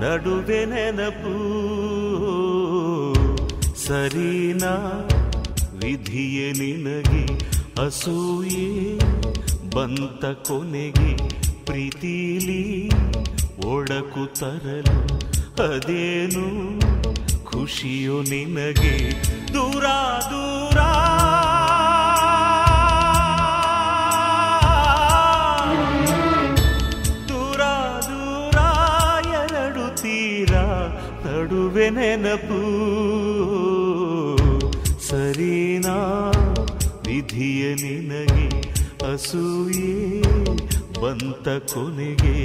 ನಡುವೆ ನೆನಪು ಸರಿನಾ ವಿಧಿಯೇ ನಿನಗೆ ಅಸೂಯೆ ಬಂತ ಕೊನೆಗೆ ಪ್ರೀತಿಲಿ ಒಡಕು ತರಲು ಅದೇನು ಖುಷಿಯೋ ನಿನಗೆ ದೂರ ದೂರ ದೂರ ದೂರ ಎರಡು ತೀರ ನಡುವೆ ನೆನಪು ಸರಿನಾ ವಿಧಿಯ ನಿನಗೆ ಅಸೂಯೆ ಬಂತ ಕೊನೆಗೆ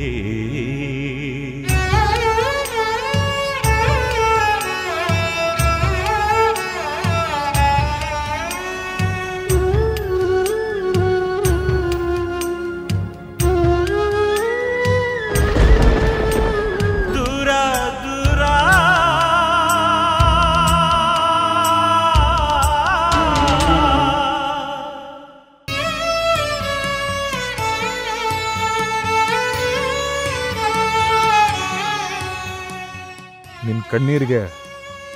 ನಿನ್ನ ಕಣ್ಣೀರಿಗೆ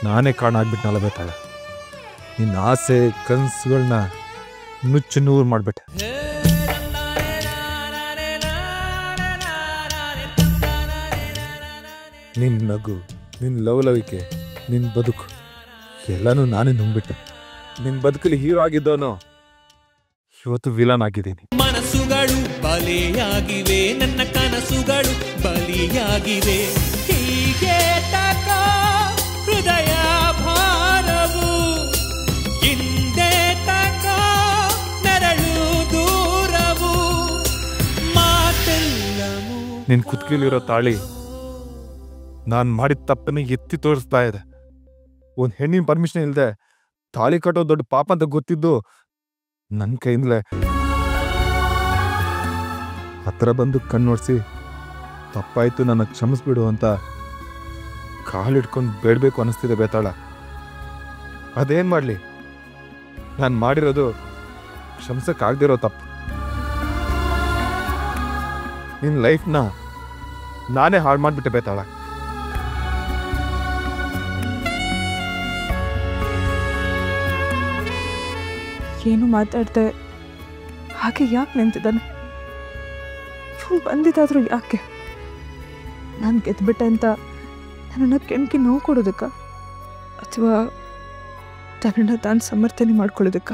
ನಾನೇ ಕಾರಣ ಆಗ್ಬಿಟ್ಟು ಬೇತಾಳೆ. ನಿನ್ನ ಆಸೆ ಕನಸುಗಳನ್ನ ನುಚ್ಚು ನೂರು ಮಾಡಿಬಿಟ್ಟೆ. ನಿನ್ನ ನಗು, ನಿನ್ನ ಲವಲವಿಕೆ, ನಿನ್ನ ಬದುಕು ಎಲ್ಲನೂ ನಾನೇ ನುಂಗ್ಬಿಟ್ಟೆ. ನಿನ್ನ ಬದುಕಲ್ಲಿ ಹೀರೋ ಆಗಿದ್ದವನು ಇವತ್ತು ವಿಲನ್ ಆಗಿದ್ದೀನಿ. ಮನಸ್ಸುಗಳು ಬಲಿಯಾಗಿವೆ, ನನ್ನ ಕನಸುಗಳು ಬಲಿಯಾಗಿವೆ. ಹೀಗೆ ತಕ ಹೃದಯ ಭಾರವು ಹಿಂದೆ ತಕ ನೆರಳು ದೂರವು ಮಾತೆಲ್ಲವೂ. ನಿನ್ನ ಕುತ್ತಿಗೆಲಿರೋ ತಾಳಿ ನಾನು ಮಾಡಿದ ತಪ್ಪನ್ನು ಎತ್ತಿ ತೋರಿಸ್ತಾ ಇದೆ. ಒಂದು ಹೆಣ್ಣಿನ ಪರ್ಮಿಷನ್ ಇಲ್ಲದೆ ತಾಳಿ ಕಟ್ಟೋ ದೊಡ್ಡ ಪಾಪ ಅಂತ ಗೊತ್ತಿದ್ದು ನನ್ನ ಕೈಯಿಂದಲೇ. ಹತ್ರ ಬಂದು ಕಣ್ಣೋಡಿಸಿ ತಪ್ಪಾಯ್ತು ನನ್ನ ಕ್ಷಮಿಸ್ಬಿಡು ಅಂತ ಕಾಲಿಡ್ಕೊಂಡು ಬೇಡಬೇಕು ಅನ್ನಿಸ್ತಿದೆ ಬೇತಾಳ. ಅದೇನು ಮಾಡಲಿ, ನಾನು ಮಾಡಿರೋದು ಕ್ಷಮಿಸಕ್ಕಾಗ್ದಿರೋ ತಪ್ಪು. ನಿನ್ನ ಲೈಫ್ನ ನಾನೇ ಹಾಳು ಮಾಡಿಬಿಟ್ಟೆ ಬೇತಾಳ. ಏನು ಮಾತಾಡ್ದೆ ಹಾಗೆ ಯಾಕೆ ನಿಂತಿದ್ದಾನೆ? ಇವ್ನು ಬಂದಿದ್ದಾದ್ರೂ ಯಾಕೆ? ನಾನು ಗೆದ್ಬಿಟ್ಟೆ ಅಂತ ನನ್ನನ್ನು ಕೆಣಕಿ ನೋವು ಕೊಡೋದಕ್ಕ ಅಥವಾ ತನ್ನನ್ನು ತಾನು ಸಮರ್ಥನೆ ಮಾಡ್ಕೊಳ್ಳೋದಕ್ಕ?